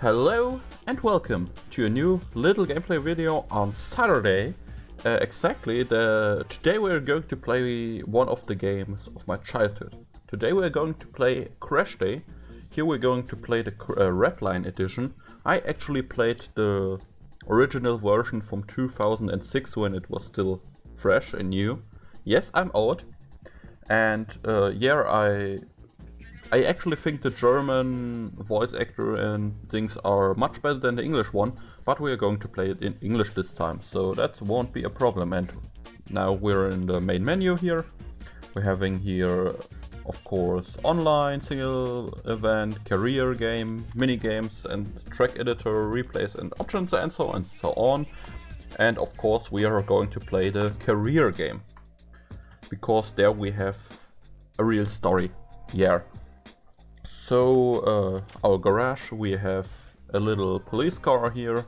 Hello and welcome to a new little gameplay video on Saturday. Today we're going to play one of the games of my childhood. Today we're going to play Crashday. Here we're going to play the Redline Edition. I actually played the original version from 2006 when it was still fresh and new. Yes, I'm old. And I actually think the German voice actor and things are much better than the English one, but we are going to play it in English this time, so that won't be a problem. And now we're in the main menu here. We're having here, of course, online, single event, career game, mini games, and track editor, replays and options, and so on and so on. And of course we are going to play the career game, because there we have a real story. Yeah. So our garage, we have a little police car here.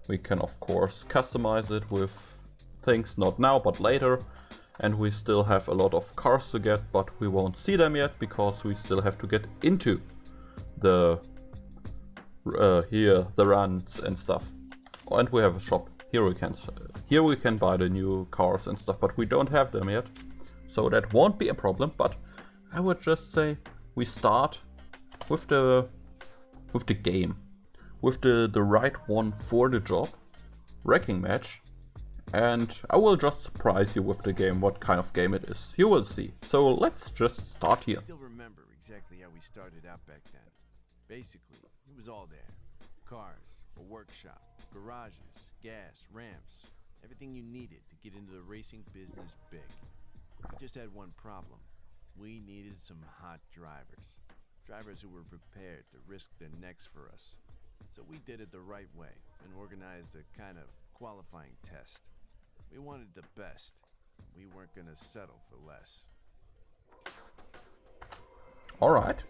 We can of course customize it with things, not now but later. And we still have a lot of cars to get, but we won't see them yet because we still have to get into the the runs and stuff. And we have a shop. Here we can buy the new cars and stuff, but we don't have them yet. So that won't be a problem, but I would just say we start with the game, with the right one for the job, wrecking match, and I will just surprise you with the game, what kind of game it is. You will see. So let's just start here. I still remember exactly how we started out back then. Basically, it was all there. Cars, a workshop, garages, gas, ramps, everything you needed to get into the racing business big. We just had one problem. We needed some hot drivers. Drivers who were prepared to risk their necks for us. So we did it the right way and organized a kind of qualifying test. We wanted the best. We weren't gonna settle for less. Alright.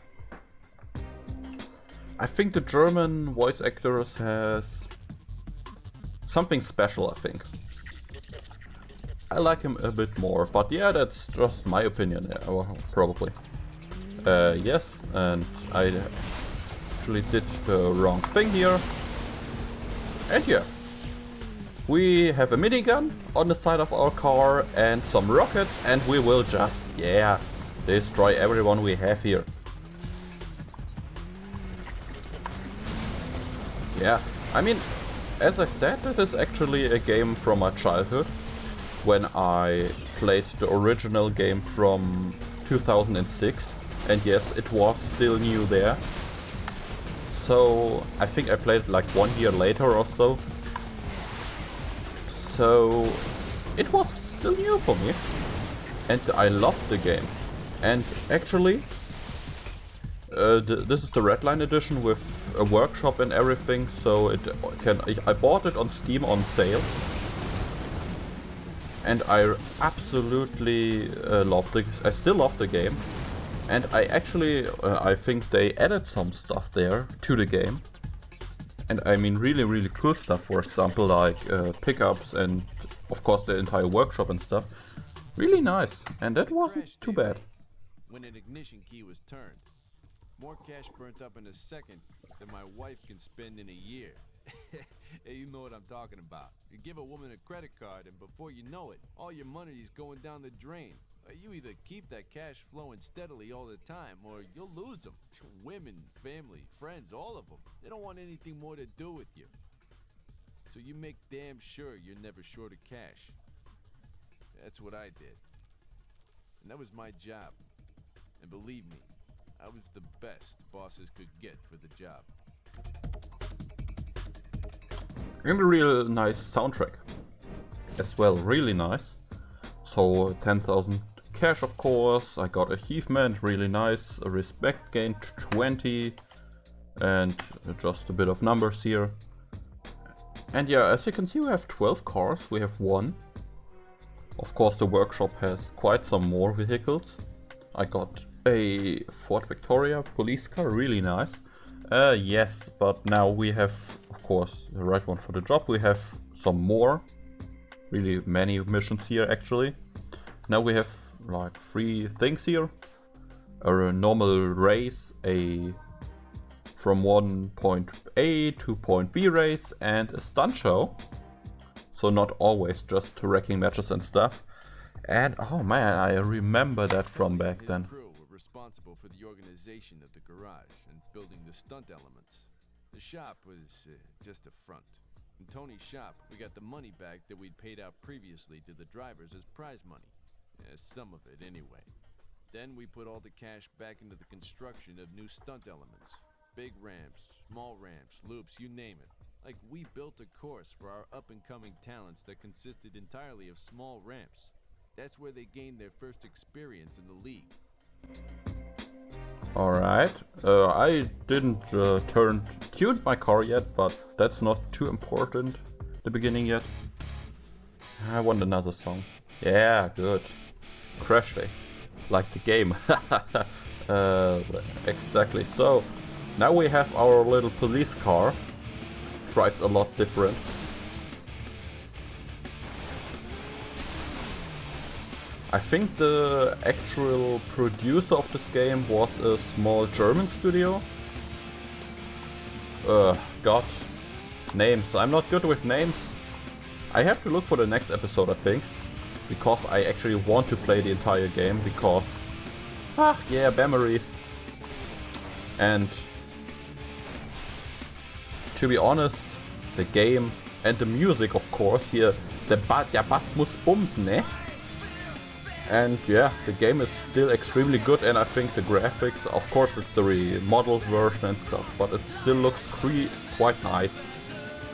I think the German voice actors has something special, I think. I like him a bit more, but yeah, that's just my opinion, probably. Yes, and I actually did the wrong thing here. And yeah, we have a minigun on the side of our car and some rockets, and we will just, destroy everyone we have here. Yeah, I mean, as I said, this is actually a game from my childhood, when I played the original game from 2006. And yes, it was still new there. So I think I played it like 1 year later or so. So it was still new for me. And I loved the game. And actually, this is the Redline Edition with a workshop and everything. So I bought it on Steam on sale. And I absolutely loved it. I still love the game. And I think they added some stuff there to the game. And I mean really, really cool stuff, for example, like pickups and of course the entire workshop and stuff. Really nice, and that wasn't too bad. When an ignition key was turned, more cash burnt up in a second than my wife can spend in a year. Hey, you know what I'm talking about. You give a woman a credit card and before you know it, all your money is going down the drain. You either keep that cash flowing steadily all the time, or you'll lose them. Women, family, friends, all of them. They don't want anything more to do with you. So you make damn sure you're never short of cash. That's what I did. And that was my job. And believe me, I was the best bosses could get for the job. And a real nice soundtrack as well, really nice. So 10,000 cash, of course. I got achievement, really nice. A respect gained 20, and just a bit of numbers here. And yeah, as you can see, we have 12 cars. We have one. Of course, the workshop has quite some more vehicles. I got a Ford Victoria police car, really nice. Yes, but now we have, of course, the right one for the job. We have some more, really many missions here actually. Now we have like 3 things here. A normal race, a from one point A to point B race and a stunt show. So not always just wrecking matches and stuff. And oh man, I remember that from back His then. crew were responsible for the organization of the garage and building the stunt elements. The shop was just a front. In Tony's shop, we got the money back that we'd paid out previously to the drivers as prize money. Some of it anyway. Then we put all the cash back into the construction of new stunt elements. Big ramps, small ramps, loops, you name it. Like, we built a course for our up-and-coming talents that consisted entirely of small ramps. That's where they gained their first experience in the league. Alright, I didn't tune my car yet, but that's not too important, the beginning yet. I want another song. Yeah, good. Crashday. Like the game. Exactly. So, now we have our little police car. Drives a lot different. I think the actual producer of this game was a small German studio. God. Names. I'm not good with names. I have to look for the next episode, I think. Because I actually want to play the entire game, because... yeah, memories. And... to be honest, the game and the music, of course, here... der Bass muss bumsen, ne? And yeah, the game is still extremely good, and I think the graphics, of course it's the remodeled version and stuff, but it still looks quite nice.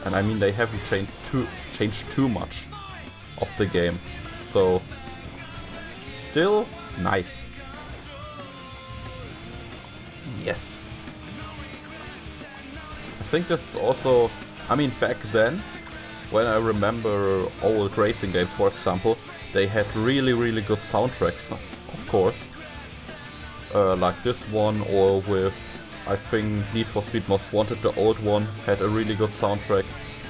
And I mean, they haven't changed too much of the game. So, still nice. Yes. I think this is also, I mean, back then, when I remember old racing games, for example, they had really good soundtracks, of course. Like this one, or with, I think, Need for Speed Most Wanted, the old one, had a really good soundtrack.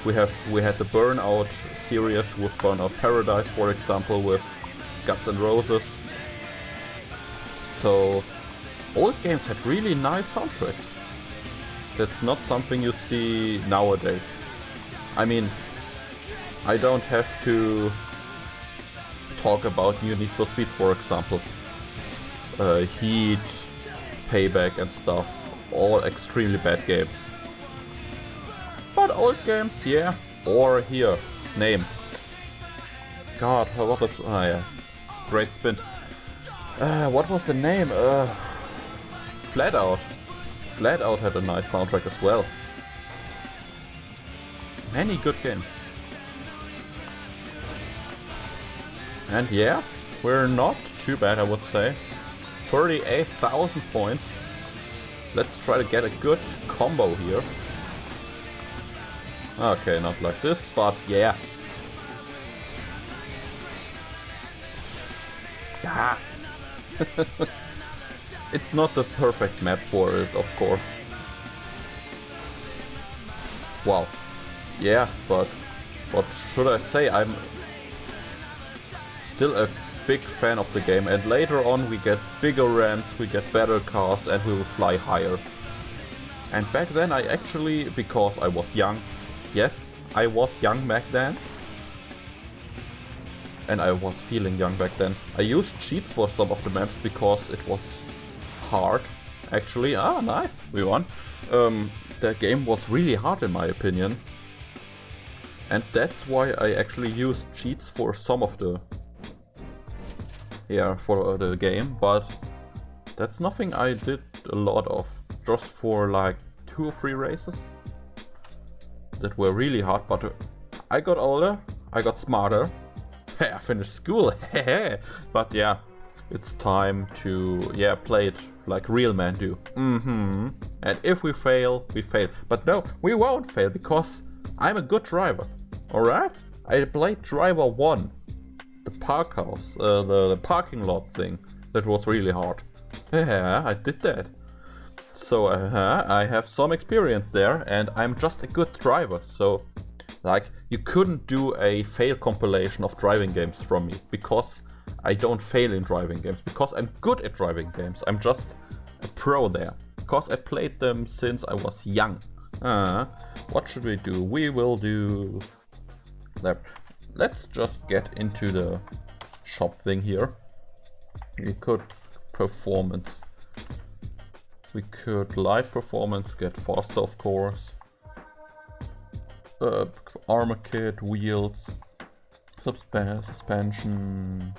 We had the Burnout series with Burnout Paradise, for example, with Guns N' Roses. So, old games had really nice soundtracks. That's not something you see nowadays. I mean, I don't have to talk about new Need for Speed, for example. Heat, Payback and stuff. All extremely bad games. But old games, yeah. Or here, name. God, what was... ah yeah. Great spin. What was the name? Flat Out. Flat Out had a nice soundtrack as well. Many good games. And yeah, we're not too bad, I would say. 38,000 points. Let's try to get a good combo here. Okay, not like this, but yeah. Yeah. It's not the perfect map for it, of course. Wow. Yeah, but what should I say? I'm still a big fan of the game, and later on we get bigger ramps, we get better cars, and we will fly higher. And back then I actually, because I was young, yes, I was young back then. And I was feeling young back then. I used cheats for some of the maps because it was hard. Actually, nice, we won. The game was really hard in my opinion. And that's why I actually used cheats for some of the... yeah, for the game, but that's nothing I did a lot of. Just for like 2 or 3 races that were really hard, but I got older, I got smarter, I finished school, but yeah, it's time to, yeah, play it like real men do. And if we fail, we fail. But no, we won't fail, because I'm a good driver, alright? I played driver 1. The park house, the parking lot thing, that was really hard. Yeah, I did that. So I have some experience there, and I'm just a good driver. So, like, you couldn't do a fail compilation of driving games from me, because I don't fail in driving games, because I'm good at driving games. I'm just a pro there. because I played them since I was young. What should we do? We will do... Let's just get into the shop thing here. We could performance. We could light performance, get faster of course. Armor kit, wheels, suspension.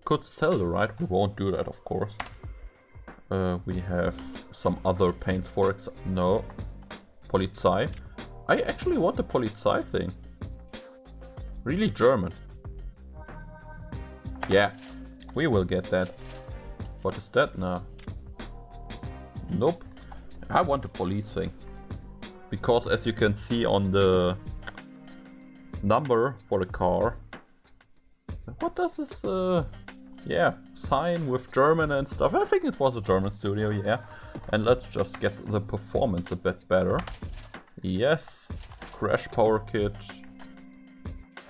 Could sell, right? We won't do that, of course. We have some other paints, for example. No. Polizei. I actually want the Polizei thing. Really German. Yeah, we will get that. What is that now? Nope. I want the police thing. Because as you can see on the number for the car. What does this yeah, sign with German and stuff. I think it was a German studio, yeah. And let's just get the performance a bit better. Yes. Crash power kit.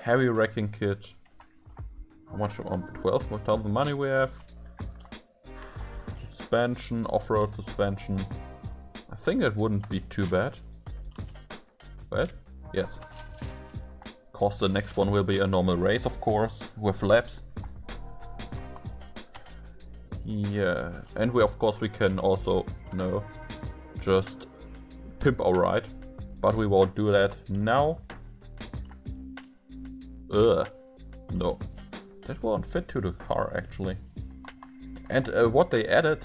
Heavy wrecking kit. How much? 12,000 money we have. Suspension, off-road suspension. I think it wouldn't be too bad. But yes. Cause the next one will be a normal race, of course, with laps. Yeah, and we of course we can also just pimp our ride, but we won't do that now. No, that won't fit to the car actually. And what they added,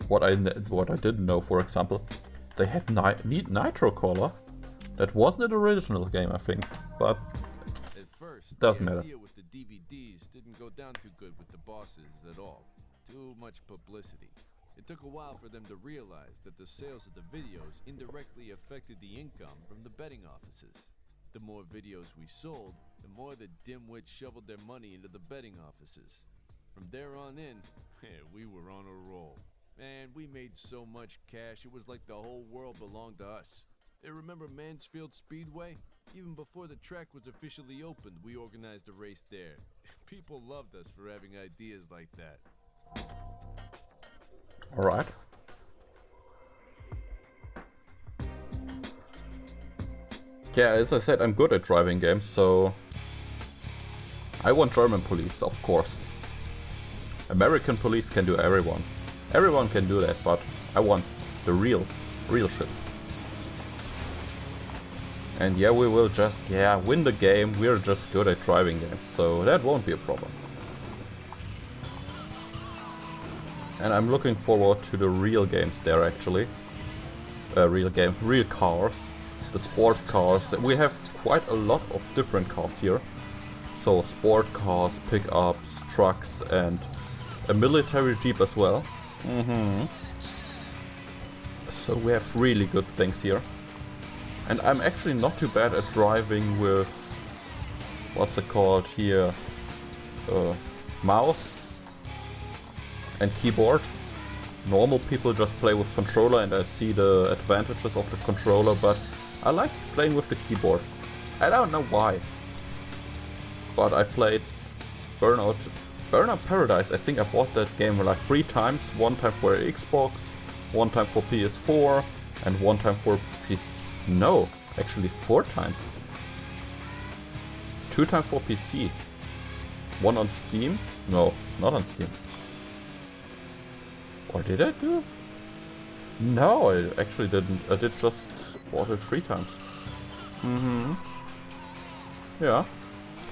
what I didn't know, for example, they had nitro color. That wasn't an original game, I think, but at first, doesn't the matter. idea with the DVDs didn't go down too good with the bosses at all. Too much publicity. It took a while for them to realize that the sales of the videos indirectly affected the income from the betting offices. The more videos we sold, the more the dimwits shoveled their money into the betting offices. From there on in, we were on a roll. Man, we made so much cash, it was like the whole world belonged to us. Remember Mansfield Speedway? Even before the track was officially opened, we organized a race there. People loved us for having ideas like that. Alright. Yeah, as I said, I'm good at driving games, so I want German police, of course. American police can do everyone. Everyone can do that, but I want the real shit. And yeah, we will just, win the game. We're just good at driving games, so that won't be a problem. And I'm looking forward to the real games there, actually. Real games, real cars. The sport cars. We have quite a lot of different cars here. So sport cars, pickups, trucks, and a military jeep as well. So we have really good things here. And I'm actually not too bad at driving with, what's it called here, mouse and keyboard. Normal people just play with controller and I see the advantages of the controller, but I like playing with the keyboard. I don't know why. But I played Burnout Paradise. I think I bought that game like 3 times. 1 time for Xbox, 1 time for PS4, and 1 time for PC. No, actually 4 times. 2 times for PC. 1 on Steam? No, not on Steam. Or did I do? No, I actually didn't. I did just bought it 3 times. Yeah,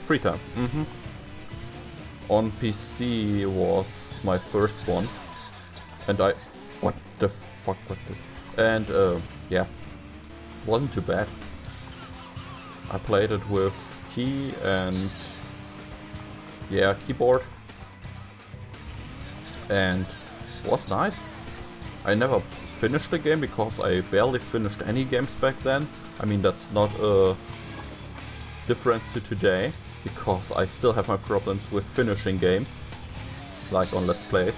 3 times. On PC was my first one. And what the fuck was this? And yeah. Wasn't too bad. I played it with key and keyboard, and was nice. I never finished the game because I barely finished any games back then. I mean, that's not a difference to today, because I still have my problems with finishing games, like on Let's Plays.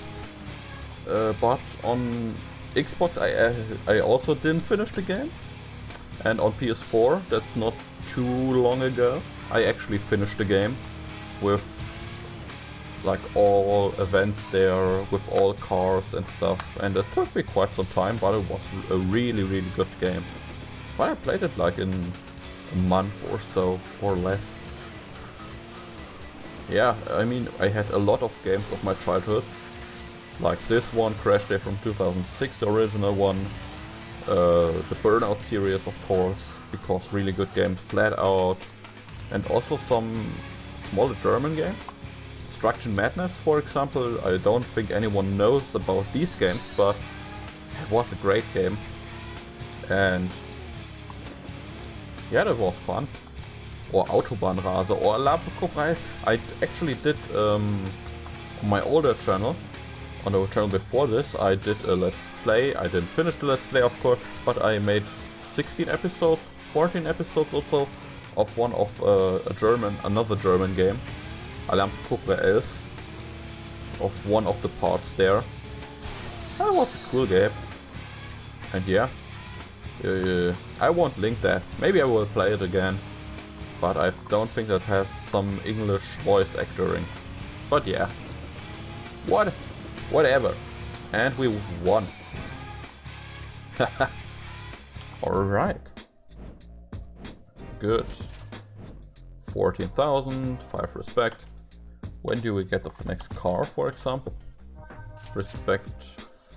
But on Xbox I also didn't finish the game. And on PS4, that's not too long ago, I actually finished the game with like all events there with all cars and stuff, and it took me quite some time, but it was a really good game. But I played it like in a month or so, or less. Yeah, I mean, I had a lot of games of my childhood, like this one, Crashday from 2006, the original one, the Burnout series of course, because really good games, Flat Out, and also some smaller German games. Destruction Madness, for example, I don't think anyone knows about these games, but it was a great game. And yeah, that was fun. Or Autobahnrase, or Alarmverkauf. I actually did on my older channel, on the channel before this, I did a Let's Play. I didn't finish the Let's Play, of course, but I made 16 episodes, 14 episodes or so, of one of another German game, Alarmverkauf 11, of one of the parts there. That was a cool game. And yeah, I won't link that. Maybe I will play it again, but I don't think that has some English voice acting. But yeah, whatever. And we won. Alright. Good. 14,000, 5 respect. When do we get the next car, for example? Respect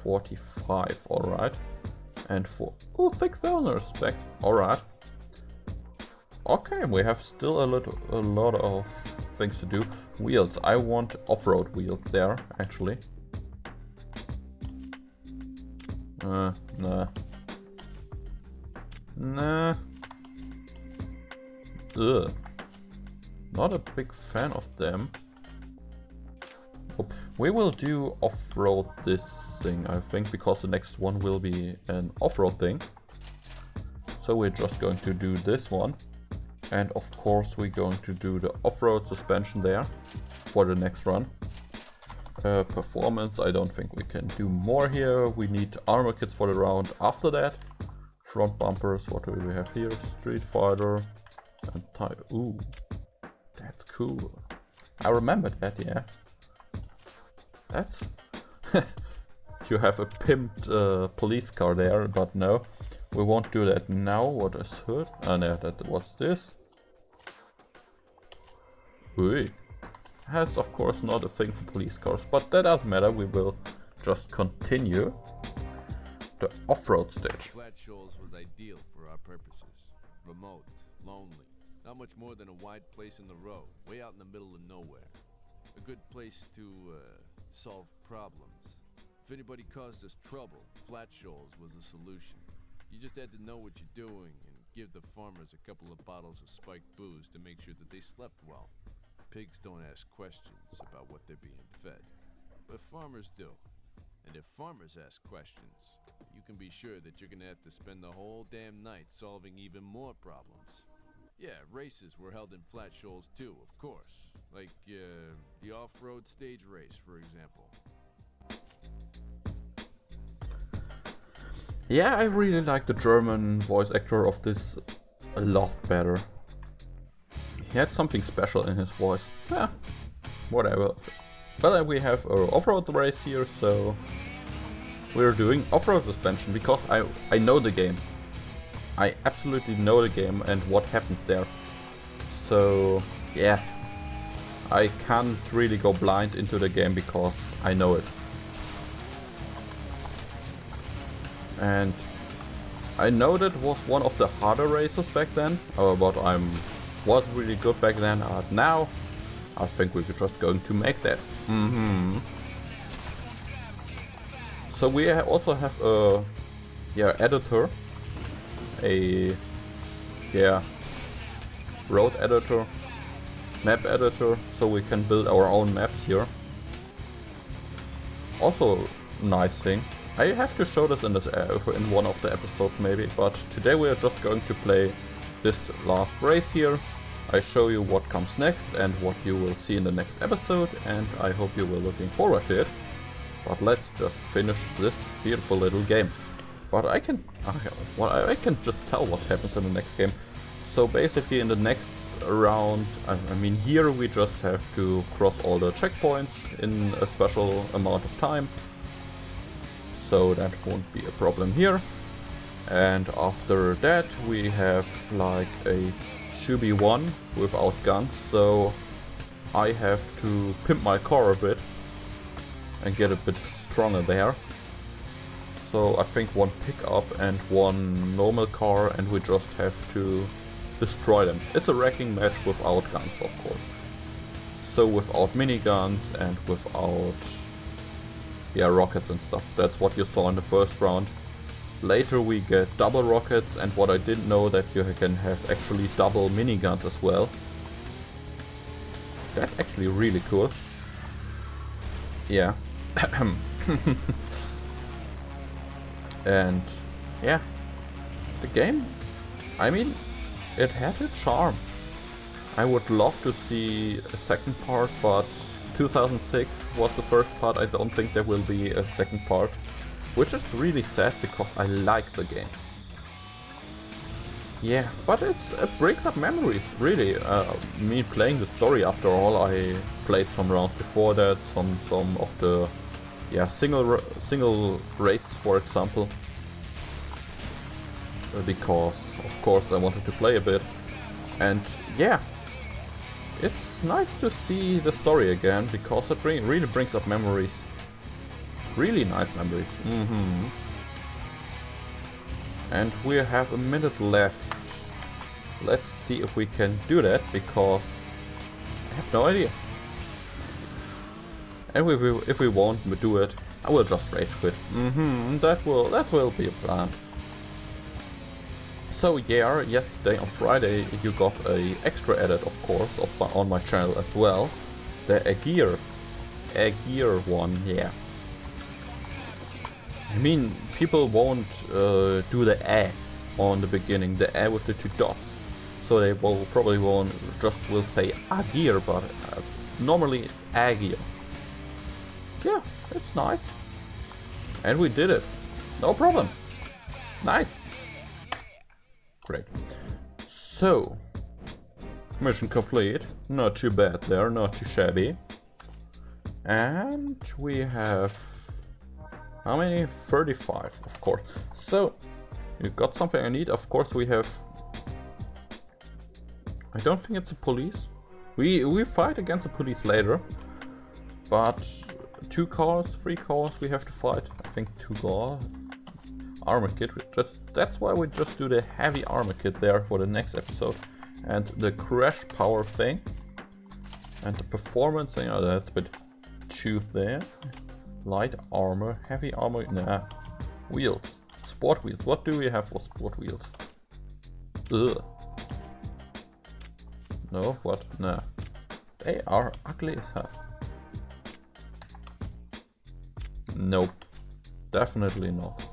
45, alright. And 6,000 respect, alright. Okay, we have still a lot of things to do. Wheels, I want off-road wheels there, actually. Nah. Ugh. Not a big fan of them. We will do off-road this thing, I think, because the next one will be an off-road thing. So we're just going to do this one. And of course we're going to do the off-road suspension there for the next run. Performance, I don't think we can do more here. We need armor kits for the round after that. Front bumpers, what do we have here? Street Fighter and type. Ooh, that's cool. I remember that, yeah. That's... You have a pimped police car there, but no. We won't do that now. What is hood? Oh no, what's this? Ui. That's of course not a thing for police cars, but that doesn't matter. We will just continue the off-road stage. Flat Shoals was ideal for our purposes. Remote, lonely, not much more than a wide place in the road, way out in the middle of nowhere. A good place to solve problems. If anybody caused us trouble, Flat Shoals was a solution. You just had to know what you're doing and give the farmers a couple of bottles of spiked booze to make sure that they slept well. Pigs don't ask questions about what they're being fed, but farmers do. And if farmers ask questions, you can be sure that you're gonna have to spend the whole damn night solving even more problems. Yeah, races were held in Flat Shoals too, of course. Like the off-road stage race, for example. Yeah, I really like the German voice actor of this a lot better. He had something special in his voice. Yeah, whatever. Well, we have an off-road race here, so we're doing off-road suspension because I know the game. I absolutely know the game and what happens there. So yeah, I can't really go blind into the game because I know it. And I know that was one of the harder races back then, but I was really good back then. Now I think we're just going to make that. So we also have a editor, road editor, map editor, so we can build our own maps here. Also nice thing. I have to show this in one of the episodes maybe, but today we are just going to play this last race here. I show you what comes next and what you will see in the next episode, and I hope you were looking forward to it. But let's just finish this beautiful little game. But I can just tell what happens in the next game. So basically in the next round, I mean here we just have to cross all the checkpoints in a special amount of time. So that won't be a problem here. And after that we have like a 2v1 without guns, so I have to pimp my car a bit and get a bit stronger there. So I think one pickup and one normal car, and we just have to destroy them. It's a wrecking match without guns, of course. So without miniguns and without rockets and stuff. That's what you saw in the first round. Later we get double rockets, and what I didn't know that you can have actually double miniguns as well. That's actually really cool. Yeah. And yeah, the game, I mean, it had its charm. I would love to see a second part, but 2006 was the first part. I don't think there will be a second part, which is really sad because I like the game. Yeah, but it brings up memories, really. Me playing the story, after all, I played some rounds before that, some of the single races, for example, because of course I wanted to play a bit. And yeah, it's nice to see the story again because it really brings up memories. Really nice memories. And we have a minute left. Let's see if we can do that, because I have no idea. And if we won't do it, I will just rage quit. That will be a plan. So yeah, yesterday on Friday you got a extra edit, of course, on my channel as well. The Aegir one, yeah. I mean, people won't do the A on the beginning, the A with the 2 dots. So they probably will say Aegir, but normally it's Aegir. Yeah, it's nice. And we did it. No problem. Nice. Great. So, mission complete. Not too bad there, not too shabby. And we have... how many? 35, of course. So, you got something I need. Of course we have... I don't think it's the police. We fight against the police later. But 3 cars we have to fight. I think 2 cars. Armor kit. That's why we just do the heavy armor kit there for the next episode. And the crash power thing. And the performance thing. Oh, that's a bit too there. Light armor, heavy armor, nah. Wheels. Sport wheels. What do we have for sport wheels? Ugh. No, what? Nah. They are ugly as hell. Nope. Definitely not.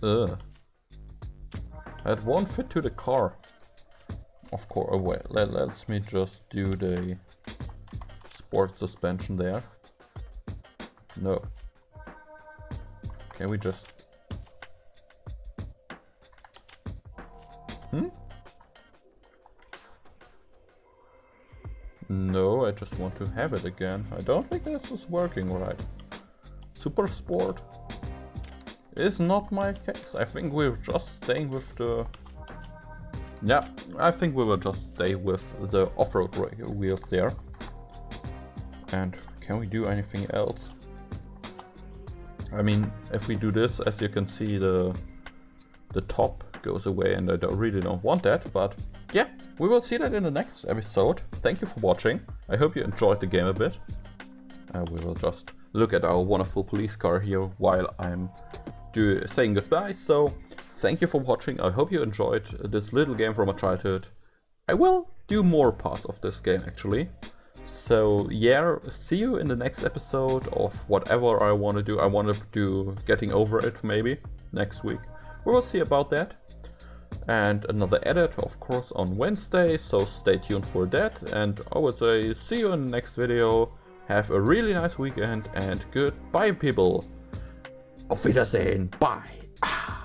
Ugh. That won't fit to the car. Of course. Oh wait, let me just do the sport suspension there. No. Can we just... No, I just want to have it again. I don't think this is working right. Super Sport is not my case. I think we're just staying with the... Yeah, I think we will just stay with the off-road wheels there. And can we do anything else? I mean, if we do this, as you can see, the top goes away, and I really don't want that, but yeah, we will see that in the next episode. Thank you for watching. I hope you enjoyed the game a bit. We will just look at our wonderful police car here while I'm saying goodbye. So, thank you for watching. I hope you enjoyed this little game from my childhood. I will do more parts of this game actually. So yeah, see you in the next episode of whatever I want to do. I want to do Getting Over It maybe next week. We will see about that. And another edit, of course, on Wednesday, so stay tuned for that. And I would say see you in the next video. Have a really nice weekend and goodbye, people. Auf Wiedersehen. Bye.